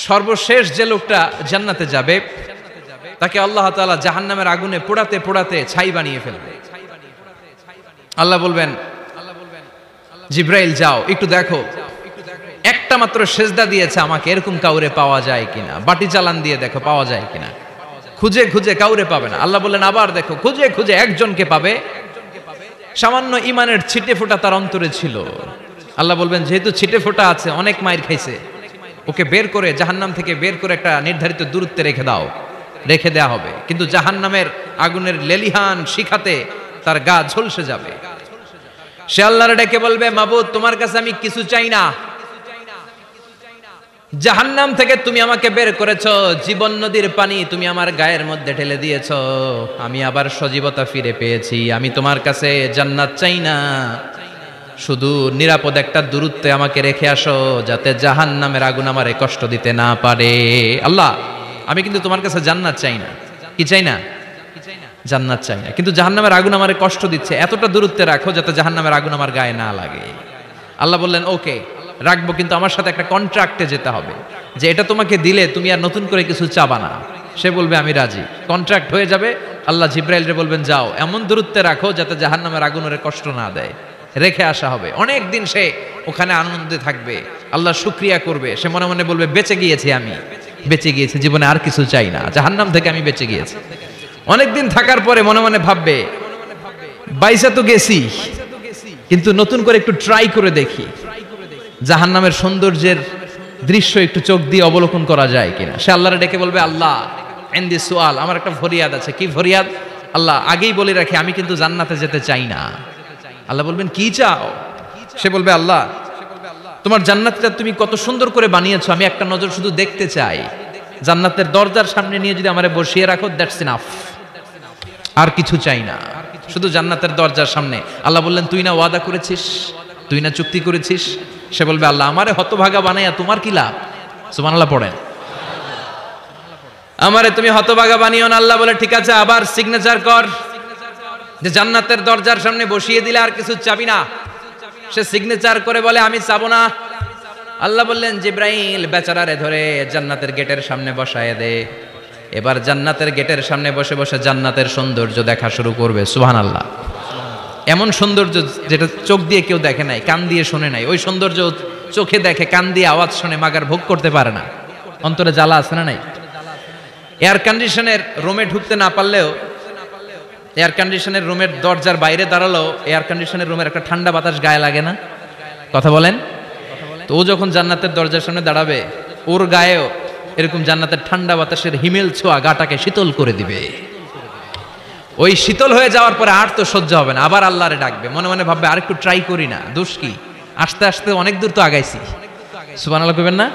সর্বশেষ যে লোকটা জান্নাতে যাবে তাকে আল্লাহ তাআলা জাহান্নামের আগুনে পোড়াতে পোড়াতে ছাই বানিয়ে ফেলবে। আল্লাহ বলবেন, জিব্রাইল যাও একটু দেখো, একটা মাত্র সেজদা দিয়েছে আমাকে, এরকম কাউরে পাওয়া যায় কিনা, বাটি চালান দিয়ে দেখো পাওয়া যায় কিনা। খুঁজে খুঁজে কাউরে পাবে না। আল্লাহ বললেন আবার দেখো, খুঁজে খুঁজে একজনকে পাবে, সামান্য ইমানের ছিটে ফোঁটা তার অন্তরে ছিল। আল্লাহ বলবেন যেহেতু ছিটে ফোঁটা আছে, অনেক মায়ের খাইছে, ওকে বের করে জাহান্নাম থেকে বের করে একটা নির্ধারিত দূরত্বে রেখে দাও। রেখে দেয়া হবে, কিন্তু জাহান্নামের আগুনের লেলিহান শিখাতে তার গা ঝলসে যাবে। সে আল্লাহর ডেকে বলবে, মাবুদ তোমার কাছে আমি কিছু চাই না, জাহান্নাম থেকে তুমি আমাকে বের করেছো, জীবন নদীর পানি তুমি আমার গায়ের মধ্যে ঢেলে দিয়েছো, আমি আবার সজীবতা ফিরে পেয়েছি, আমি তোমার কাছে জান্নাত চাই না, শুধু নিরাপদ একটা দূরত্বে আমাকে রেখে আসো যাতে জাহান্নামের আগুন আমারে কষ্ট দিতে না পারে। আল্লাহ আমি কিন্তু তোমার কাছে জান্নাত চাই না। কি চাই না? জান্নাত চাই না, কিন্তু জাহান্নামের আগুন আমারে কষ্ট দিচ্ছে, এতটা দূরত্বে রাখো যাতে জাহান্নামের আগুন আমার গায়ে না লাগে। আল্লাহ বললেন ওকে রাখবো, কিন্তু আমার সাথে একটা কন্ট্রাক্টে যেতে হবে যে এটা তোমাকে দিলে তুমি আর নতুন করে কিছু চাবা না। সে বলবে আমি রাজি, কন্ট্রাক্ট হয়ে যাবে। আল্লাহ জিব্রাইলরে বলবেন যাও এমন দূরত্বে রাখো যাতে জাহান্নামের আগুন ওরে কষ্ট না দেয়। রেখে আসা হবে, অনেক দিন সে ওখানে আনন্দে থাকবে, আল্লাহ শুকরিয়া করবে। সে মনে মনে বলবে বেঁচে গিয়েছি, আমি বেঁচে গিয়েছি, জীবনে আর কিছু চাই না, জাহান্নাম থেকে আমি বেঁচে গিয়েছি। অনেকদিন থাকার পরে মনে মনে ভাববে বাইসা তো গেছি, কিন্তু নতুন করে একটু ট্রাই করে দেখি জাহান্নামের সৌন্দর্যের দৃশ্য একটু চোখ দিয়ে অবলোকন করা যায় কিনা। সে আল্লাহরে ডেকে বলবে আল্লাহ ইনদি সুআল, আমার একটা ফরিয়াদ আছে। কি ফরিয়াদ? আল্লাহ আগেই বলে রাখি আমি কিন্তু জান্নাতে যেতে চাই না। আল্লাহ বলবেন কি চাও? সে বলবে আল্লাহ তোমার জান্নাতটা তুমি কত সুন্দর করে বানিয়েছো, আমি একটা নজর শুধু দেখতে চাই। জান্নাতের দরজার সামনে নিয়ে যদি আমারে বসিয়ে রাখো দ্যাটস ইনাফ, আর কিছু চাই না, শুধু জান্নাতের দরজার সামনে। আল্লাহ বললেন তুই না ওয়াদা করেছিস, তুই না চুক্তি করেছিস। সে বলবে আল্লাহ আমারে হতভাগা বানাইয়া তোমার কি লাভ? সুবহানাল্লাহ পড়েন। আমারে তুমি হতভাগা বানিও না। আল্লাহ বলে ঠিক আছে, আবার সিগনেচার কর যে জান্নাতের দরজার সামনে বসিয়ে দিলে আর কিছু চাবি না। সে সিগনেচার করে বলে আমি চাবো না। আল্লাহ বললেন জিব্রাইল বেচারারে ধরে জান্নাতের গেটের সামনে বসায় দে। এবার জান্নাতের গেটের সামনে বসে বসে জান্নাতের সৌন্দর্য দেখা শুরু করবে। সুবহানাল্লাহ। এমন সৌন্দর্য যেটা চোখ দিয়ে কেউ দেখে নাই, কান দিয়ে শোনে নাই, ওই সৌন্দর্য চোখে দেখে, কান দিয়ে আওয়াজ শুনে মাগার ভোগ করতে পারে না। অন্তরে জ্বালা আছে না নাই? এয়ার কন্ডিশনের রুমে ঢুকতে না পারলেও, এয়ার কন্ডিশনের রুমের দরজার বাইরে দাঁড়ালো, এয়ার কন্ডিশনের রুমের একটা ঠান্ডা বাতাস গায়ে লাগে না? কথা বলেন। তো ও যখন জান্নাতের দরজার সামনে দাঁড়াবে, ওর গায়েও এরকম জান্নাতের ঠান্ডা বাতাসের হিমেল ছোঁয়া গাটাকে শীতল করে দিবে। ওই শীতল হয়ে যাওয়ার পরে আর তো সহ্য হবে না, আবার আল্লাহরে ডাকবে, মনে মনে ভাববে আর একটু ট্রাই করি না, দোষ কি, আস্তে আস্তে অনেক দূর তো আগাইছি। সুবহানাল্লাহ কইবেন না?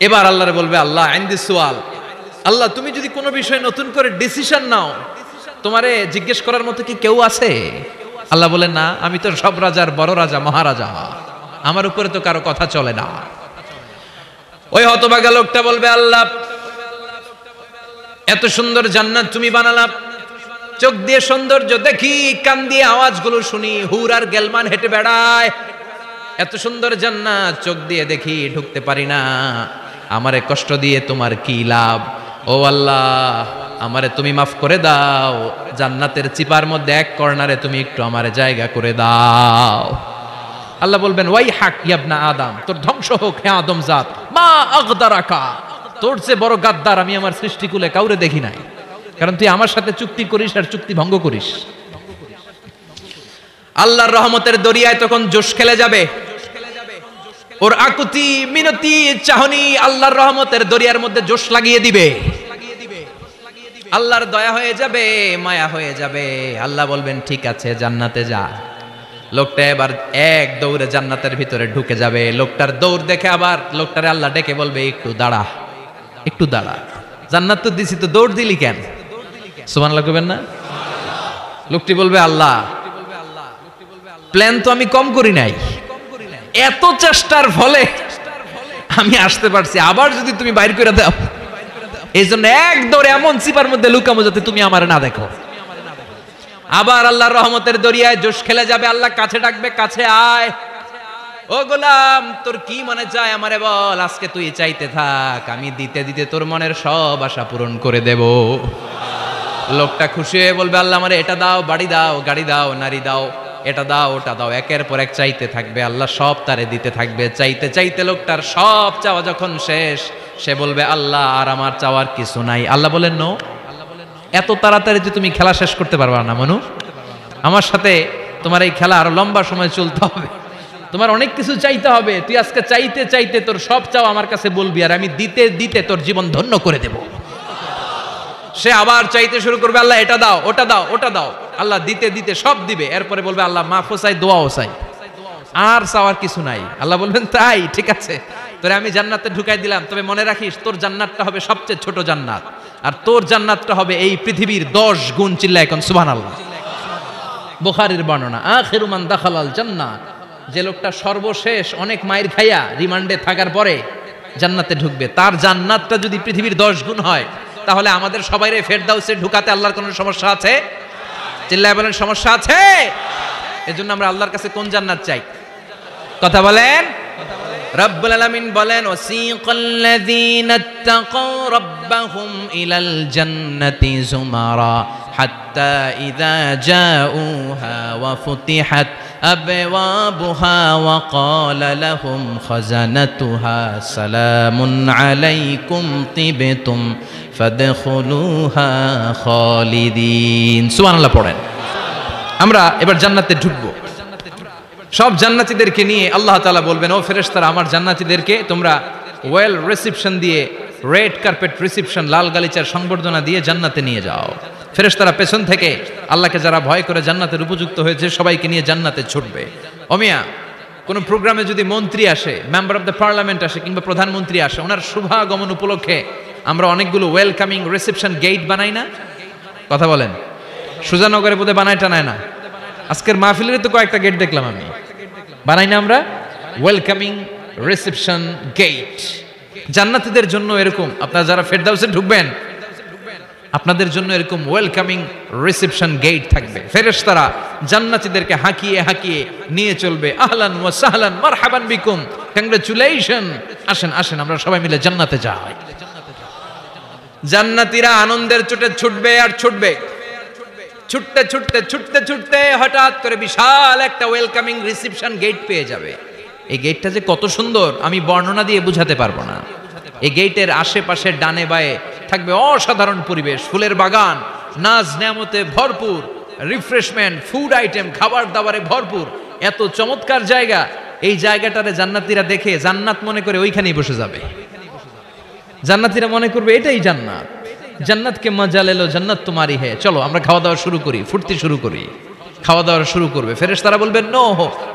এবার আল্লাহরে বলবে আল্লাহ ইনদি সুআল, আল্লাহ তুমি যদি কোনো বিষয়ে নতুন করে ডিসিশন নাও, তোমারে জিজ্ঞেস করার মতো কি কেউ আছে? আল্লাহ বলেন না, আমি তো সব রাজার বড় রাজা, মহারাজা, আমার উপরে তো কারো কথা চলে না। ওই হতভাগা লোকটা বলবে আল্লাহ এত সুন্দর জান্নাত তুমি বানালা, চোখ দিয়ে সৌন্দর্য দেখি, কান দিয়ে আওয়াজগুলো শুনি, হুর আর গেলমান হেঁটে বেড়ায়, এত সুন্দর জান্নাত চোখ দিয়ে দেখি, ঢুকতে পারি না, আমারে কষ্ট দিয়ে তোমার কি লাভ? ও আল্লাহ আমারে তুমি মাফ করে দাও, জান্নাতের চিপার মধ্যে এক কর্নারে তুমি একটু আমারে জায়গা করে দাও। আল্লাহ বলবেন ওয়াই হাক ইয়াবনা আদম, তোর ধ্বংস হোক হে আদম জাত, মা আগদারাকা, তোর চেয়ে বড় গাদ্দার আমি আমার সৃষ্টিকুলে কাউরে দেখি নাই, কারণ তুই আমার সাথে চুক্তি করিস আর চুক্তি ভঙ্গ করিস। আল্লাহর রহমতের দরিয়ায় তখন জোশ খেলে যাবে, ওর আকুতি মিনতি চাহনি আল্লাহর রহমতের দরিয়ার মধ্যে জোশ লাগিয়ে দিবে। আল্লাহর দয়া হয়ে যাবে, মায়া হয়ে যাবে। আল্লাহ বলবেন ঠিক আছে জান্নাতে যা। লোকটা এবার এক দৌড়ে জান্নাতের ভিতরে ঢুকে যাবে। লোকটার দৌড় দেখে আবার লোকটারে আল্লাহ ডেকে বলবে একটু দাঁড়া, একটু দাঁড়া, জান্নাত তো দিছি, তো দৌড় দিলি কেন? সুবহানাল্লাহ কইবেন না? লোকটি বলবে আল্লাহ প্ল্যান তো আমি কম করি নাই, এত চেষ্টার ফলে আমি আসতে পারছি, আবার যদি তুমি বাইর করে দাও, এই জন্য এক দৌড়ে এমন চিপার মধ্যে লুকামো যাতে তুমি আমার না দেখো। আবার আল্লাহর রহমতের দরিয়ায় জোশ খেলে যাবে। আল্লাহ কাছে ডাকবে, কাছে আয়। ও গোলাম, তোর কি মনে চায় আমারে বল, আজকে তুই চাইতে থাক, আমি দিতে দিতে তোর মনের সব আশা পূরণ করে দেব। লোকটা খুশি হয়ে বলবে, আল্লাহ আমারে এটা দাও, বাড়ি দাও, গাড়ি দাও, নারী দাও, এটা দাও, ওটা দাও, একের পর এক চাইতে থাকবে, আল্লাহ সব তারে দিতে থাকবে। চাইতে চাইতে লোকটার সব চাওয়া যখন শেষ, সে বলবে, আল্লাহ আর আমার চাওয়ার কিছু নাই। আল্লাহ বলেন, নো, এত তাড়াতাড়ি যে তুমি খেলা শেষ করতে পারবা না মনু, আমার সাথে তোমার এই খেলা আরো লম্বা সময় চলতে হবে, তোমার অনেক কিছু চাইতে হবে। তুই আজকে চাইতে চাইতে তোর সব চাও আমার কাছে বলবি, আর আমি দিতে দিতে তোর জীবন ধন্য করে দেব। সে আবার চাইতে শুরু করবে, আল্লাহ এটা দাও, ওটা দাও, ওটা দাও, আল্লাহ দিতে দিতে সব দিবে। এরপরে বলবে, আল্লাহ মাফও চাই, দোয়াও চাই, আর চাওয়ার কিছু নাই। আল্লাহ বলবেন, তাই ঠিক আছে, তোরে আমি জান্নাতে ঢুকাই দিলাম, তবে মনে রাখিস তোর জান্নাতটা হবে সবচেয়ে ছোট জান্নাত, আর তোর জান্নাতটা হবে এই পৃথিবীর 10 গুণ। চিল্লায় এখন সুবহানাল্লাহ। বুখারীর বর্ণনা, আখিরু মান দাখালাল জান্নাহ, যে লোকটা সর্বশেষ অনেক মায়ের খাইয়া রিমান্ডে থাকার পরে জান্নাতে ঢুকবে, তার জান্নাতটা যদি পৃথিবীর 10 গুণ হয়, তাহলে আমাদের সবাইরে ফেরদাউসে ঢুকাতে আল্লাহর কোনো সমস্যা আছে? চিল্লায় বলেন, সমস্যা আছে? এজন্য আমরা আল্লাহর কাছে কোন জান্নাত চাই? কথা বলেন। রব্বুল আলামিন বলেন, ওয়াসিকাল্লাযীনা ইত্তাকাউ রাব্বাহুম ইলাল জান্নাতি যুমারা হাত্তা ইযা জাউহা ওয়া ফুতিহাত আবওয়াবুহা ওয়া ক্বালা লাহুম খাজানাতুহা সালামুন আলাইকুম তিবতুম ফাদখুলুহা খালিদিন। সুবহানাল্লাহ পড়েন। আমরা এবার জান্নাতে ঢুকবো। সব জান্নাতীদেরকে নিয়ে আল্লাহ তাআলা বলবেন, ও ফেরেশতারা, আমার জান্নাতীদেরকে তোমরা ওয়েল রিসেপশন দিয়ে, রেড কার্পেট রিসেপশন, লাল গালিচার সংবর্ধনা দিয়ে জান্নাতে নিয়ে যাও। ফেরেশতারা পেছন থেকে আল্লাহকে যারা ভয় করে জান্নাতের উপযুক্ত হয়েছে সবাইকে নিয়ে জান্নাতে ছুটবে। অমিয়া, কোন প্রোগ্রামে যদি মন্ত্রী আসে, মেম্বার অফ দ্য পার্লামেন্ট আসে, কিংবা প্রধানমন্ত্রী আসে, ওনার শুভাগমন উপলক্ষে আমরা অনেকগুলো ওয়েলকামিং রিসেপশন গেট বানাই না? কথা বলেন। সুজানগরে বোধহয় বানায় টানায় না? আজকের মাহফিলের তো কয়েকটা গেট দেখলাম আমি, বানাই না আমরা? ওয়েলকামিং রিসেপশন গেট জান্নাতীদের জন্য এরকম। আপনারা যারা ফেরদাউসে ঢুকবেন, আপনাদের জন্য এরকম ওয়েলকামিং রিসেপশন গেট থাকবে। ফেরেশতারা জান্নাতীদেরকে হাঁকিয়ে হাঁকিয়ে নিয়ে চলবে, আহলান ওয়া সাহলান মারহাবান বিকুম, কংগ্রাচুলেশন, আসেন আসেন আমরা সবাই মিলে জান্নাতে যাই। জান্নাতীরা আনন্দের চোটে ছুটবে আর ছুটবে। ছুটতে ছুটতে ছুটতে ছুটতে হঠাৎ করে বিশাল একটা ওয়েলকামিং রিসেপশন গেট পেয়ে যাবে। এই গেটটা যে কত সুন্দর আমি বর্ণনা দিয়ে বুঝাতে পারবো না। এই গেটের আশেপাশে ডানে বায়ে থাকবে অসাধারণ পরিবেশ, ফুলের বাগান, নাজ নেয়ামতে ভরপুর, রিফ্রেশমেন্ট, ফুড আইটেম, খাবার দাবারে ভরপুর, এত চমৎকার জায়গা। এই জায়গাটারে জান্নাতীরা দেখে জান্নাত মনে করে ওইখানেই বসে যাবে। জান্নাতীরা মনে করবে এটাই জান্নাত, জান্নাতকে মজা লেলো, জান্নাত তোমারই হে, চলো আমরা খাওয়া দাওয়া শুরু করি, ফুর্তি শুরু করি। খাওয়া দাওয়া শুরু করবে। ফেরেশতারা বলবেন, no,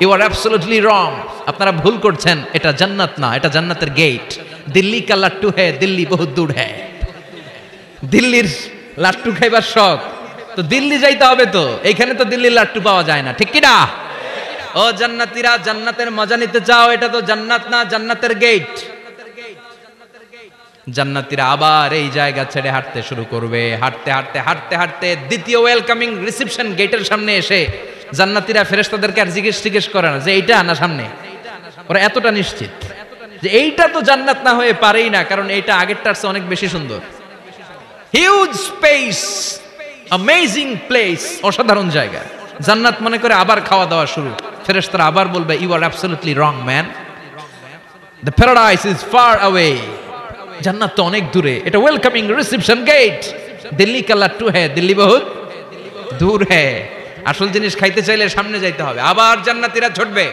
you are absolutely wrong, আপনারা ভুল করছেন, এটা জান্নাত না, এটা জান্নাতের গেট। দিল্লি কা লাট্টু হ্যায়, দিল্লি বহুত দূর হ্যায়। দিল্লির লাট্টু খাইবার শখ তো দিল্লি যাইতে হবে, তো এইখানে তো দিল্লির লাট্টু পাওয়া যায় না, ঠিক কি না? ও জান্নাতীরা, জান্নাতের মজা নিতে চাও? এটা তো জান্নাত না, জান্নাতের গেট। জান্নাতীরা আবার এই জায়গা ছেড়ে হাঁটতে শুরু করবে। হাঁটতে হাঁটতে হাঁটতে হাঁটতে দ্বিতীয় ওয়েলকামিং রিসেপশন গেটের সামনে এসে জান্নাতীরা ফেরেশতাদেরকে আর জিজ্ঞেস করে না যে এইটা না সামনে, ওরা এতটা নিশ্চিত যে এইটা তো জান্নাত না হয়ে পারেই না, কারণ এইটা আগেরটার চেয়ে অনেক বেশি সুন্দর। হিউজ স্পেস, অ্যামেজিং প্লেস, অসাধারণ জায়গা। জান্নাত মনে করে আবার খাওয়া দাওয়া শুরু। ফেরেশতারা আবার বলবে, you are absolutely wrong man, the paradise is far away. জান্নাত তো অনেক দূরে, এটা ওয়েলকামিং রিসেপশন গেট। দিল্লি কা লাট্টু হ্যায়, দিল্লি বহুত দূর হ্যায়। আসল জিনিস খাইতে চাইলে সামনে যাইতে হবে। আবার জান্নাতীরা ছুটবে।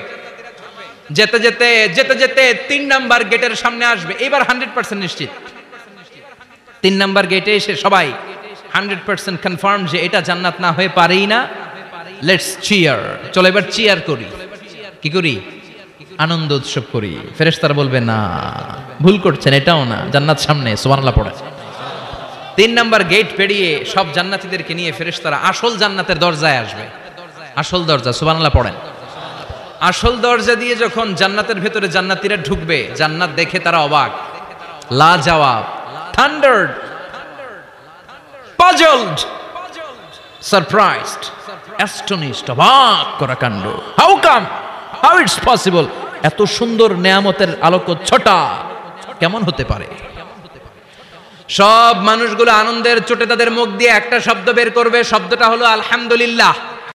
যেতে যেতে যেতে যেতে 3 নাম্বার গেটের সামনে আসবে। এবার 100% নিশ্চিত। 3 নাম্বার গেটে এসে সবাই 100% কনফার্ম যে এটা জান্নাত না হয়ে পারেই না। লেটস চিয়ার, চলো এবার চিয়ার করি। কি করি? আনন্দ উৎসব করি। ফেরেশতারা বলবে, না, ভুল করছেন, এটাও না, জান্নাত সামনে। সুবহানাল্লাহ পড়ে। 3 নাম্বার গেট পেরিয়ে সব জান্নাতীদেরকে নিয়ে ফেরেশতারা আসল জান্নাতের দরজায় আসবে। আসল দরজা, সুবহানাল্লাহ পড়েন। আসল দরজা দিয়ে যখন জান্নাতের ভেতরে জান্নাতীরা ঢুকবে, জান্নাত দেখে তারা অবাক, লাজবাব, থান্ডার্ড, পাজলড, সারপ্রাইজড, অ্যাস্টনিশড, অবাক করা কাণ্ড। How come, how it's possible, এত সুন্দর নেয়ামতের আলোকচ্ছটা কেমন হতে পারে? সব মানুষগুলো আনন্দের চোটে তাদের মুখ দিয়ে একটা শব্দ বের করবে, শব্দটা হলো আলহামদুলিল্লাহ।